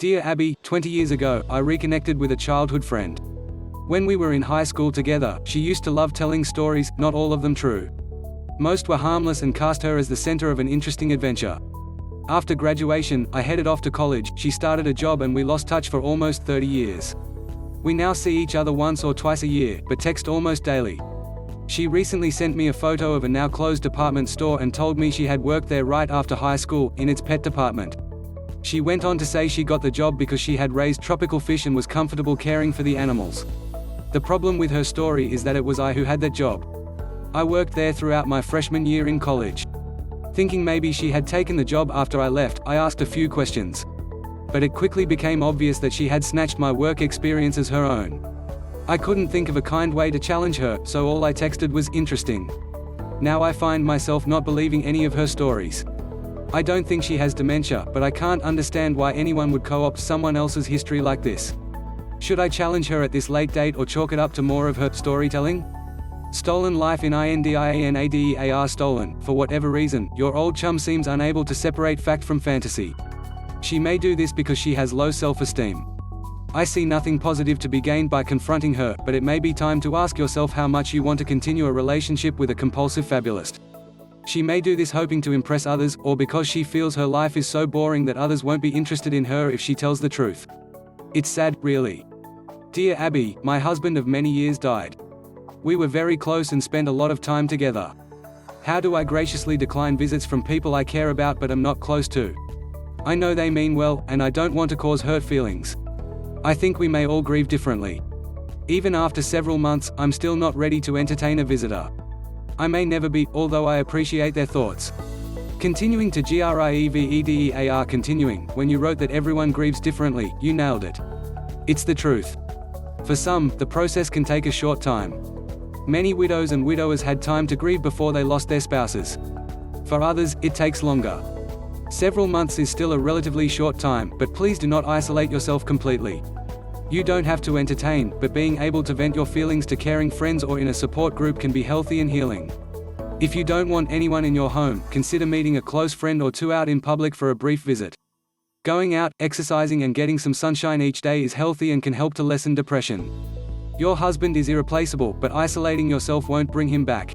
Dear Abby, 20 years ago, I reconnected with a childhood friend. When we were in high school together, she used to love telling stories, not all of them true. Most were harmless and cast her as the center of an interesting adventure. After graduation, I headed off to college, she started a job and we lost touch for almost 30 years. We now see each other once or twice a year, but text almost daily. She recently sent me a photo of a now closed department store and told me she had worked there right after high school, in its pet department. She went on to say she got the job because she had raised tropical fish and was comfortable caring for the animals. The problem with her story is that it was I who had that job. I worked there throughout my freshman year in college. Thinking maybe she had taken the job after I left, I asked a few questions. But it quickly became obvious that she had snatched my work experience as her own. I couldn't think of a kind way to challenge her, so all I texted was interesting. Now I find myself not believing any of her stories. I don't think she has dementia, but I can't understand why anyone would co-opt someone else's history like this. Should I challenge her at this late date or chalk it up to more of her storytelling? Stolen life in INDIANADEAR stolen. For whatever reason, your old chum seems unable to separate fact from fantasy. She may do this because she has low self-esteem. I see nothing positive to be gained by confronting her, but it may be time to ask yourself how much you want to continue a relationship with a compulsive fabulist. She may do this hoping to impress others, or because she feels her life is so boring that others won't be interested in her if she tells the truth. It's sad, really. Dear Abby, my husband of many years died. We were very close and spent a lot of time together. How do I graciously decline visits from people I care about but am not close to? I know they mean well, and I don't want to cause hurt feelings. I think we may all grieve differently. Even after several months, I'm still not ready to entertain a visitor. I may never be, although I appreciate their thoughts. Continuing to GRIEVEDEAR continuing, when you wrote that everyone grieves differently, you nailed it. It's the truth. For some, the process can take a short time. Many widows and widowers had time to grieve before they lost their spouses. For others, it takes longer. Several months is still a relatively short time, but please do not isolate yourself completely. You don't have to entertain, but being able to vent your feelings to caring friends or in a support group can be healthy and healing. If you don't want anyone in your home, consider meeting a close friend or two out in public for a brief visit. Going out, exercising and getting some sunshine each day is healthy and can help to lessen depression. Your husband is irreplaceable, but isolating yourself won't bring him back.